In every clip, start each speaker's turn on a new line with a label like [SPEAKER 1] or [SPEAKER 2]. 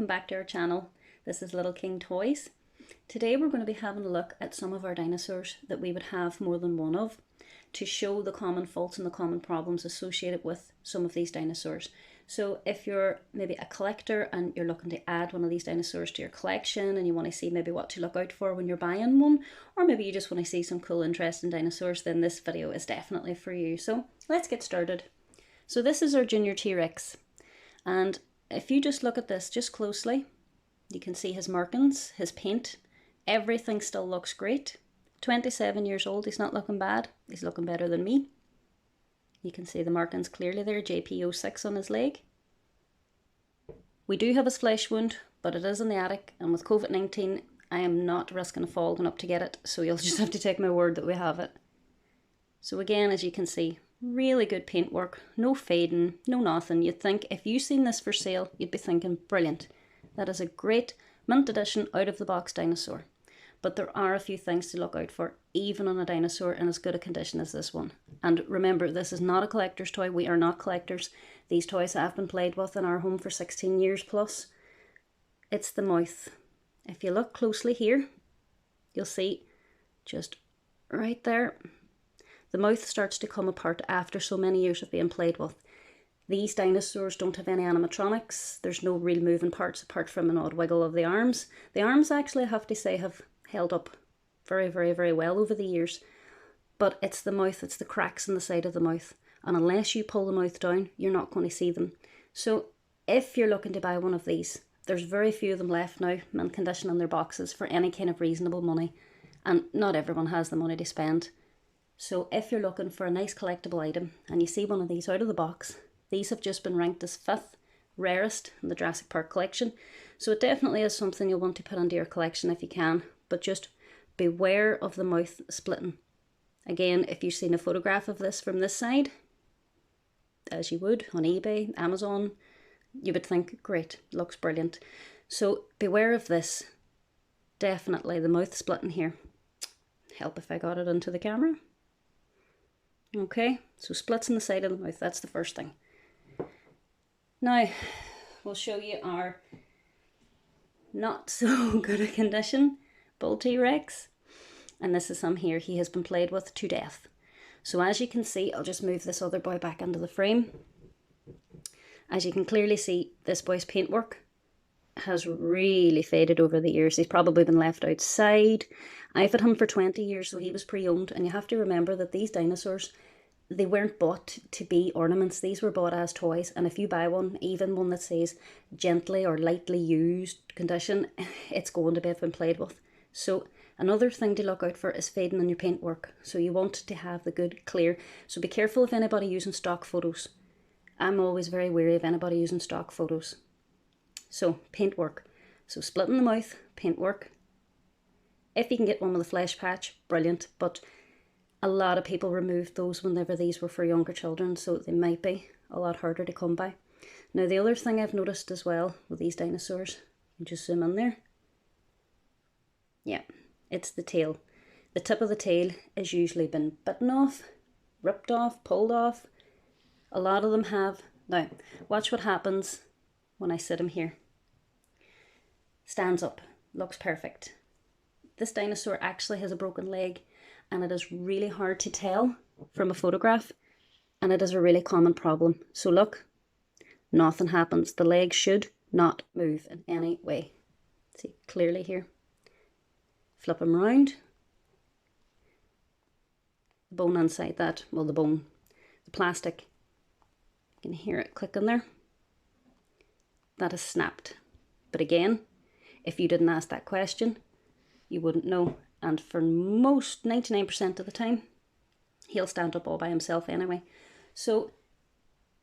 [SPEAKER 1] back to our channel. This is Little King Toys. Today we're going to be having a look at some of our dinosaurs that we would have more than one of to show the common faults and the common problems associated with some of these dinosaurs. So if you're maybe a collector and you're looking to add one of these dinosaurs to your collection and you want to see maybe what to look out for when you're buying one, or maybe you just want to see some cool interesting dinosaurs, then this video is definitely for you. So let's get started. So this is our Junior T-Rex, and if you just look at this just closely, you can see his markings, his paint, everything still looks great. 27 years old, he's not looking bad. He's looking better than me. You can see the markings clearly there, JP06 on his leg. We do have his flesh wound, but it is in the attic, and with COVID-19, I am not risking a fall going up to get it, so you'll just have to take my word that we have it. So again, as you can see, really good paintwork, no fading, no nothing. You'd think if you seen this for sale, you'd be thinking, brilliant. That is a great mint edition out of the box dinosaur. But there are a few things to look out for, even on a dinosaur in as good a condition as this one. And remember, this is not a collector's toy. We are not collectors. These toys have been played with in our home for 16 years plus. It's the mouth. If you look closely here, you'll see just right there, the mouth starts to come apart after so many years of being played with. These dinosaurs don't have any animatronics. There's no real moving parts apart from an odd wiggle of the arms. The arms actually, I have to say, have held up very, very, very well over the years. But it's the mouth, it's the cracks in the side of the mouth. And unless you pull the mouth down, you're not going to see them. So if you're looking to buy one of these, there's very few of them left now, mint condition in their boxes for any kind of reasonable money. And not everyone has the money to spend. So if you're looking for a nice collectible item and you see one of these out of the box, these have just been ranked as 5th rarest in the Jurassic Park collection. So it definitely is something you'll want to put into your collection if you can, but just beware of the mouth splitting. Again, if you've seen a photograph of this from this side, as you would on eBay, Amazon, you would think, great, looks brilliant. So beware of this. Definitely the mouth splitting here. Help if I got it into the camera. Okay, so splits in the side of the mouth, that's the first thing. Now, we'll show you our not so good a condition bull T-Rex. And this is him here. He has been played with to death. So as you can see, I'll just move this other boy back into the frame. As you can clearly see, this boy's paintwork has really faded over the years. He's probably been left outside. I've had him for 20 years, so he was pre-owned. And you have to remember that these dinosaurs, they weren't bought to be ornaments. These were bought as toys. And if you buy one, even one that says gently or lightly used condition, it's going to have been played with. So another thing to look out for is fading in your paintwork. So you want to have the good clear. So be careful of anybody using stock photos. I'm always very wary of anybody using stock photos. So paintwork. So splitting the mouth, paintwork. If you can get one with a flesh patch, brilliant. But a lot of people removed those whenever these were for younger children, so they might be a lot harder to come by. Now the other thing I've noticed as well with these dinosaurs, you just zoom in there. Yeah, it's the tail. The tip of the tail has usually been bitten off, ripped off, pulled off. A lot of them have. Now, watch what happens when I sit him here. Stands up, looks perfect. This dinosaur actually has a broken leg, and it is really hard to tell from a photograph, and it is a really common problem. So look, nothing happens. The leg should not move in any way. See clearly here. Flip him round. The bone inside that, well, the plastic, you can hear it clicking there. That is snapped. But again, if you didn't ask that question, you wouldn't know. And for most, 99% of the time, he'll stand up all by himself anyway. So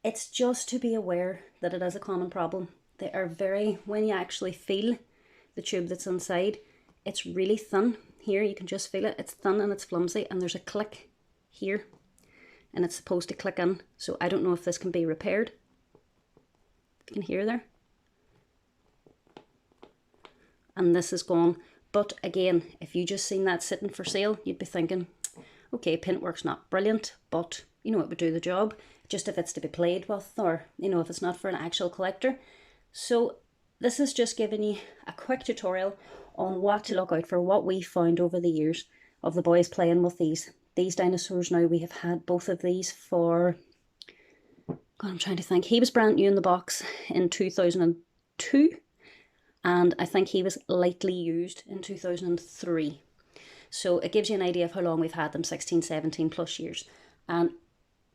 [SPEAKER 1] it's just to be aware that it is a common problem. They are very, when you actually feel the tube that's inside, it's really thin. Here you can just feel it. It's thin and it's flimsy, and there's a click here, and it's supposed to click in. So I don't know if this can be repaired. You can hear there. And this is gone. But again, if you just seen that sitting for sale, you'd be thinking, okay, paintwork's not brilliant, but you know, it would do the job. Just if it's to be played with, or you know, if it's not for an actual collector. So this is just giving you a quick tutorial on what to look out for, what we found over the years of the boys playing with these dinosaurs. Now, we have had both of these for, God, I'm trying to think. He was brand new in the box in 2002, and I think he was lightly used in 2003. So it gives you an idea of how long we've had them, 16, 17 plus years. And,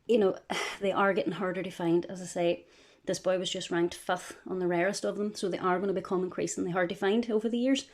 [SPEAKER 1] you know, they are getting harder to find. As I say, this boy was just ranked 5th on the rarest of them, so they are going to become increasingly hard to find over the years.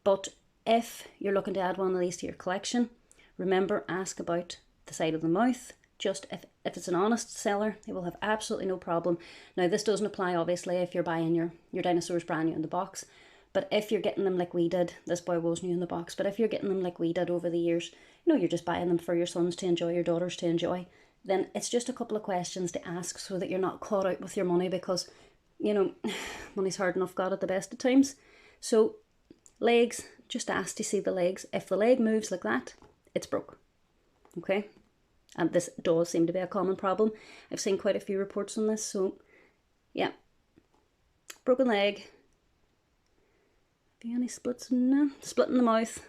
[SPEAKER 1] But if you're looking to add one of these to your collection, remember, ask about the side of the mouth. Just if it's an honest seller, they will have absolutely no problem. Now, this doesn't apply, obviously, if you're buying your dinosaurs brand new in the box. But if you're getting them like we did, this boy was new in the box, but if you're getting them like we did over the years, you know, you're just buying them for your sons to enjoy, your daughters to enjoy, then it's just a couple of questions to ask so that you're not caught out with your money, because, you know, money's hard enough got at the best of times. So, legs, just ask to see the legs. If the leg moves like that, it's broke. Okay? And this does seem to be a common problem. I've seen quite a few reports on this, so, yeah. Broken leg. Any splits? No. Split in the mouth.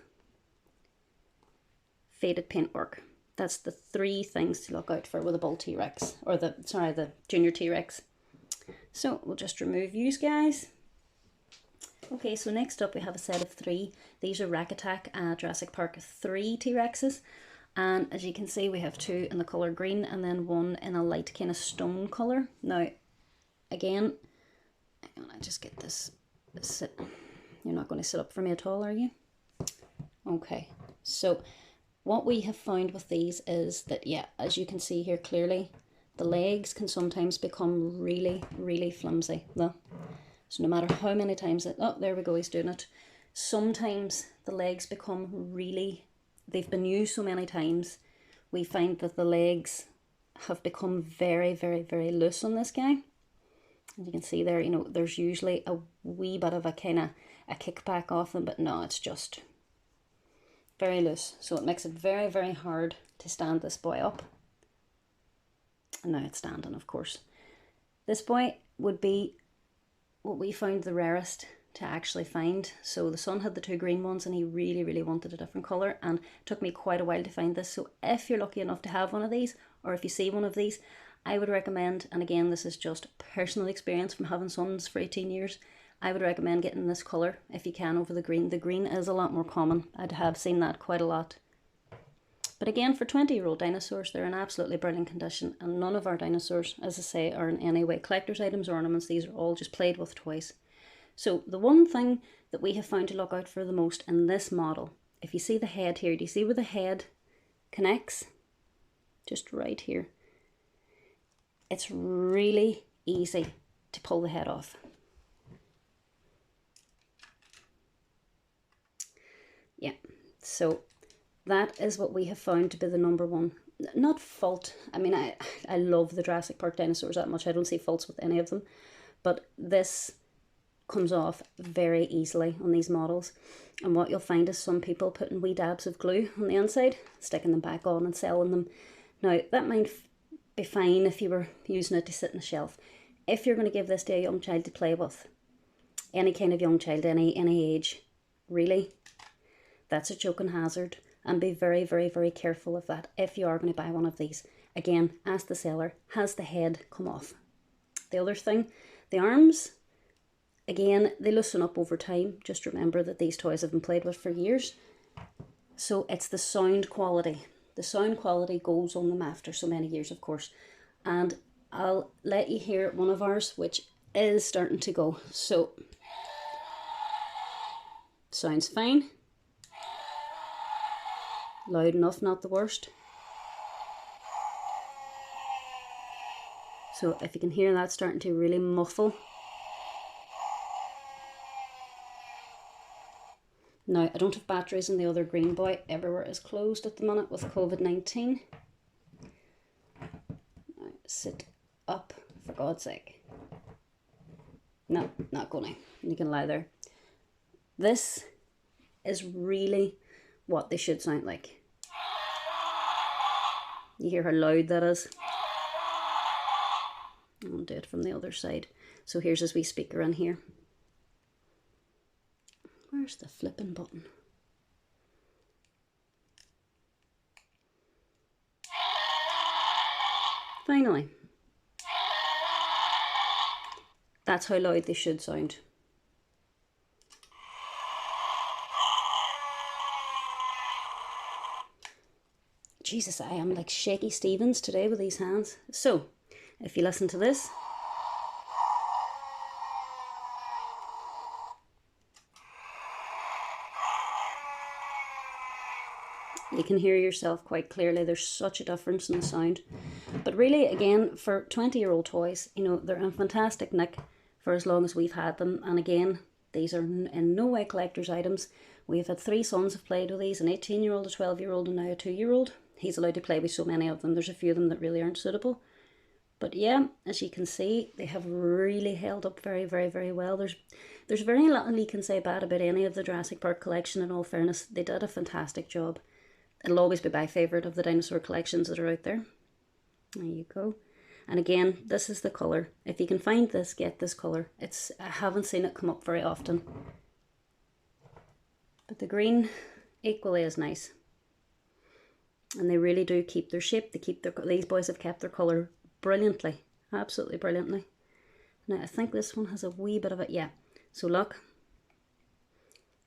[SPEAKER 1] Faded paintwork. That's the 3 things to look out for with a bull T-Rex, or the junior T-Rex. So we'll just remove these guys. Okay, so next up we have a set of 3. These are Rack Attack Jurassic Park 3 T-Rexes. And as you can see, we have 2 in the colour green and then 1 in a light kind of stone colour. Now, again, hang on, I just get this sit. You're not going to sit up for me at all, are you? Okay, so what we have found with these is that, yeah, as you can see here clearly, the legs can sometimes become really, really flimsy. No. So no matter how many times oh, there we go, he's doing it. Sometimes the legs become really, they've been used so many times, we find that the legs have become very, very, very loose on this guy. As you can see there, you know, there's usually a wee bit of a kind of a kickback off them, but no, it's just very loose. So it makes it very, very hard to stand this boy up. And now it's standing, of course. This boy would be what we found the rarest to actually find. So the son had the 2 green ones and he really, really wanted a different colour, and it took me quite a while to find this. So if you're lucky enough to have one of these, or if you see one of these, I would recommend, and again, this is just personal experience from having sons for 18 years, I would recommend getting this colour if you can over the green. The green is a lot more common. I'd have seen that quite a lot. But again, for 20-year-old dinosaurs, they're in absolutely brilliant condition, and none of our dinosaurs, as I say, are in any way collector's items or ornaments. These are all just played with toys. So the one thing that we have found to look out for the most in this model, if you see the head here, do you see where the head connects? Just right here. It's really easy to pull the head off. Yeah, so that is what we have found to be the #1. Not fault. I mean, I love the Jurassic Park dinosaurs that much. I don't see faults with any of them. But this comes off very easily on these models. And what you'll find is some people putting wee dabs of glue on the inside, sticking them back on and selling them. Now, that might be fine if you were using it to sit on the shelf. If you're going to give this to a young child to play with, any kind of young child, any age, really, that's a choking hazard, and be very, very, very careful of that if you are going to buy one of these. Again, ask the seller, has the head come off? The other thing, the arms, again, they loosen up over time. Just remember that these toys have been played with for years. So it's the sound quality. The sound quality goes on them after so many years, of course. And I'll let you hear one of ours, which is starting to go. So, sounds fine. Loud enough, not the worst. So if you can hear that starting to really muffle. Now, I don't have batteries in the other green boy. Everywhere is closed at the minute with COVID-19. Now, sit up, for God's sake. No, not going to. You can lie there. This is really what they should sound like. You hear how loud that is? I'll do it from the other side. So here's his wee speaker in here. Where's the flipping button? Finally. That's how loud they should sound. Jesus, I am like Shaky Stevens today with these hands. So, if you listen to this, you can hear yourself quite clearly. There's such a difference in the sound. But really, again, for 20-year-old toys, you know, they're in fantastic nick for as long as we've had them. And again, these are in no way collector's items. We've had 3 sons have played with these, an 18-year-old, a 12-year-old, and now a 2-year-old. He's allowed to play with so many of them. There's a few of them that really aren't suitable. But yeah, as you can see, they have really held up very, very, very well. There's very little you can say bad about any of the Jurassic Park collection, in all fairness. They did a fantastic job. It'll always be my favourite of the dinosaur collections that are out there. There you go. And again, this is the colour. If you can find this, get this colour. I haven't seen it come up very often. But the green equally is nice. And they really do keep their shape. These boys have kept their colour brilliantly. Absolutely brilliantly. Now I think this one has a wee bit of it. Yeah. So look.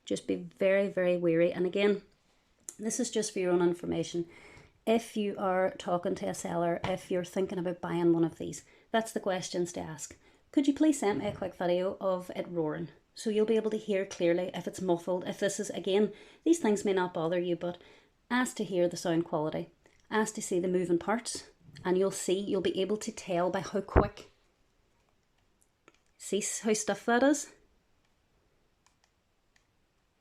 [SPEAKER 1] Just be very, very wary. And again, this is just for your own information. If you are talking to a seller, if you're thinking about buying one of these, that's the questions to ask. Could you please send me a quick video of it roaring? So you'll be able to hear clearly if it's muffled, if this is, again, these things may not bother you, but ask to hear the sound quality. Ask to see the moving parts, and you'll be able to tell by how quick. See how stiff that is?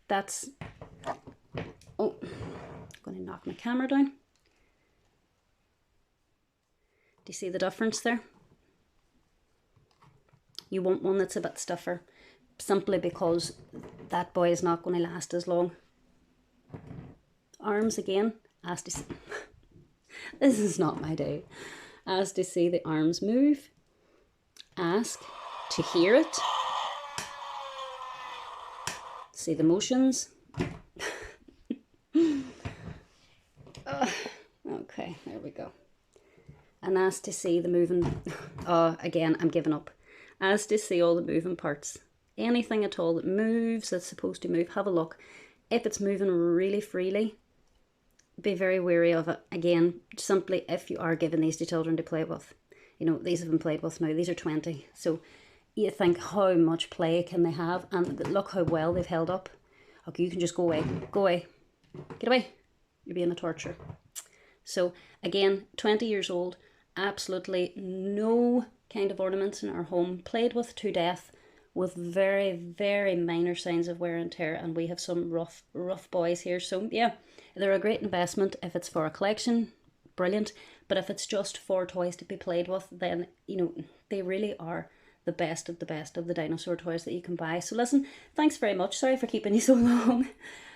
[SPEAKER 1] That's, oh, I'm going to knock my camera down. Do you see the difference there? You want one that's a bit stiffer, simply because that boy is not going to last as long. Arms again, ask to see. This is not my day. Ask to see the arms move. Ask to hear it. See the motions. Okay, there we go. And ask to see the moving, again, I'm giving up. Ask to see all the moving parts. Anything at all that moves, that's supposed to move, have a look. If it's moving really freely, be very wary of it. Again, simply if you are giving these to children to play with. You know, these have been played with now, these are 20. So you think, how much play can they have? And look how well they've held up. Okay, you can just go away, get away. You're being a torture. So again, 20 years old, absolutely no kind of ornaments in our home, played with to death, with very, very minor signs of wear and tear, and we have some rough boys here. So yeah, they're a great investment. If it's for a collection, brilliant. But if it's just for toys to be played with, then, you know, they really are the best of the dinosaur toys that you can buy. So listen, thanks very much. Sorry for keeping you so long.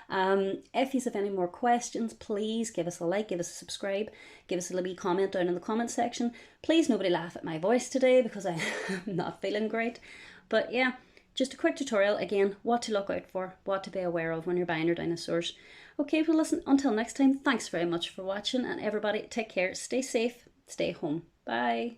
[SPEAKER 1] If you have any more questions, please give us a like, give us a subscribe, give us a little wee comment down in the comment section. Please nobody laugh at my voice today because I'm not feeling great. But yeah, just a quick tutorial again, what to look out for, what to be aware of when you're buying your dinosaurs. Okay, well listen, until next time, thanks very much for watching, and everybody take care, stay safe, stay home. Bye.